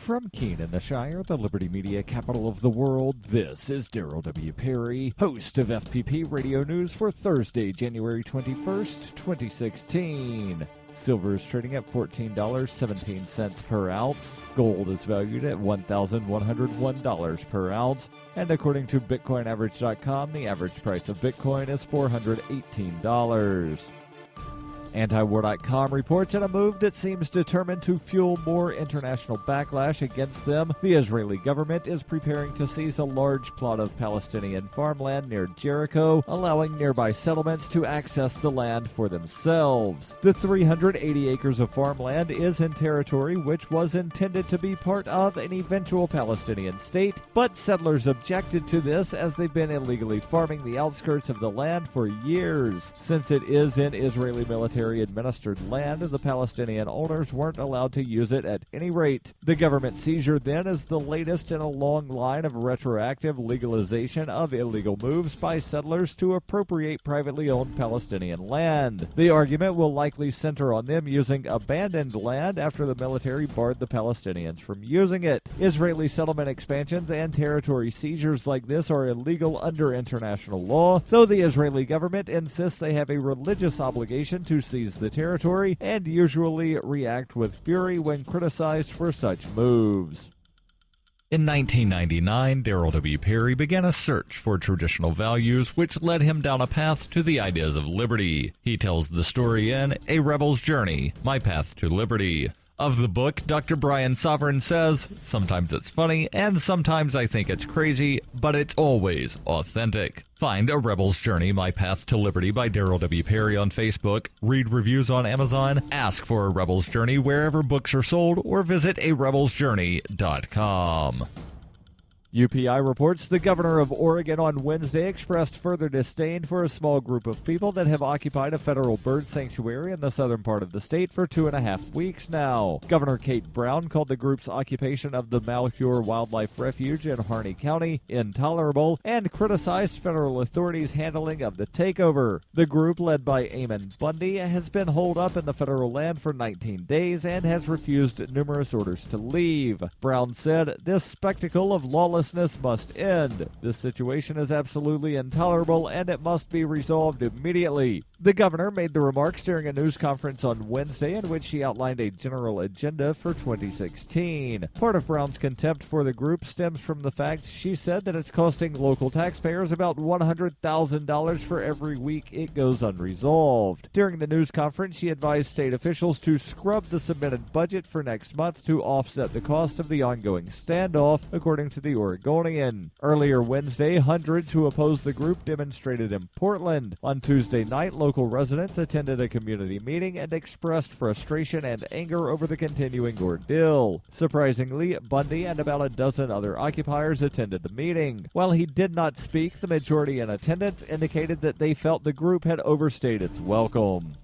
From Keene in the Shire, the Liberty Media capital of the world, this is Daryl W. Perry, host of FPP Radio News for Thursday, January 21st, 2016. Silver is trading at $14.17 per ounce. Gold is valued at $1,101 per ounce. And according to BitcoinAverage.com, the average price of Bitcoin is $418. Antiwar.com reports in a move that seems determined to fuel more international backlash against them, the Israeli government is preparing to seize a large plot of Palestinian farmland near Jericho, allowing nearby settlements to access the land for themselves. The 380 acres of farmland is in territory which was intended to be part of an eventual Palestinian state, but settlers objected to this as they've been illegally farming the outskirts of the land for years. Since it is in Israeli military administered land, the Palestinian owners weren't allowed to use it at any rate. The government seizure then is the latest in a long line of retroactive legalization of illegal moves by settlers to appropriate privately owned Palestinian land. The argument will likely center on them using abandoned land after the military barred the Palestinians from using it. Israeli settlement expansions and territory seizures like this are illegal under international law, though the Israeli government insists they have a religious obligation to seize the territory and usually react with fury when criticized for such moves. In 1999, Daryl W. Perry began a search for traditional values which led him down a path to the ideas of liberty. He tells the story in A Rebel's Journey, My Path to Liberty. Of the book, Dr. Brian Sovereign says, sometimes it's funny and sometimes I think it's crazy, but it's always authentic. Find A Rebel's Journey, My Path to Liberty by Daryl W. Perry on Facebook, read reviews on Amazon, ask for A Rebel's Journey wherever books are sold, or visit arebelsjourney.com. UPI reports the governor of Oregon on Wednesday expressed further disdain for a small group of people that have occupied a federal bird sanctuary in the southern part of the state for 2.5 weeks now. Governor Kate Brown called the group's occupation of the Malheur Wildlife Refuge in Harney County intolerable and criticized federal authorities' handling of the takeover. The group, led by Eamon Bundy, has been holed up in the federal land for 19 days and has refused numerous orders to leave. Brown said, "This spectacle of lawlessness must end. This situation is absolutely intolerable and it must be resolved immediately." The governor made the remarks during a news conference on Wednesday in which she outlined a general agenda for 2016. Part of Brown's contempt for the group stems from the fact she said that it's costing local taxpayers about $100,000 for every week it goes unresolved. During the news conference, she advised state officials to scrub the submitted budget for next month to offset the cost of the ongoing standoff, according to the Oregonian. Earlier Wednesday, hundreds who opposed the group demonstrated in Portland. On Tuesday night, local residents attended a community meeting and expressed frustration and anger over the continuing ordeal. Surprisingly, Bundy and about a dozen other occupiers attended the meeting. While he did not speak, the majority in attendance indicated that they felt the group had overstayed its welcome.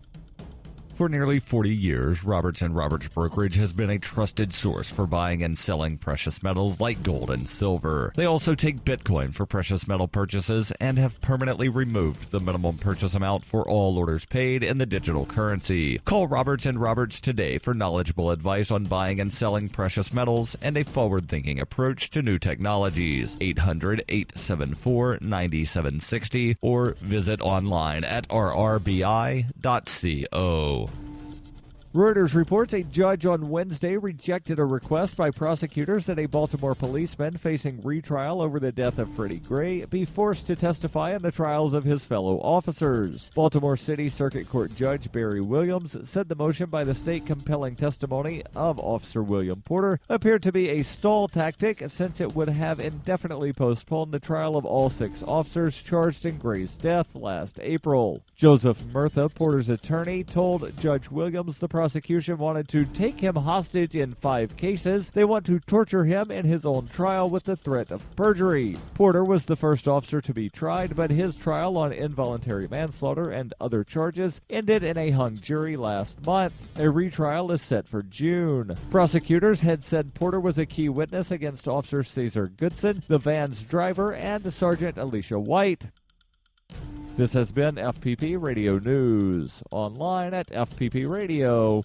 For nearly 40 years, Roberts & Roberts Brokerage has been a trusted source for buying and selling precious metals like gold and silver. They also take Bitcoin for precious metal purchases and have permanently removed the minimum purchase amount for all orders paid in the digital currency. Call Roberts & Roberts today for knowledgeable advice on buying and selling precious metals and a forward-thinking approach to new technologies. 800-874-9760 or visit online at rrbi.co. Reuters reports a judge on Wednesday rejected a request by prosecutors that a Baltimore policeman facing retrial over the death of Freddie Gray be forced to testify in the trials of his fellow officers. Baltimore City Circuit Court Judge Barry Williams said the motion by the state compelling testimony of Officer William Porter appeared to be a stall tactic since it would have indefinitely postponed the trial of all 6 officers charged in Gray's death last April. Joseph Murtha, Porter's attorney, told Judge Williams the prosecution wanted to take him hostage in 5 cases. They want to torture him in his own trial with the threat of perjury. Porter was the first officer to be tried, but his trial on involuntary manslaughter and other charges ended in a hung jury last month. A retrial is set for June. Prosecutors had said Porter was a key witness against Officer Cesar Goodson, the van's driver, and Sergeant Alicia White. This has been FPP Radio News, online at fppradio.com.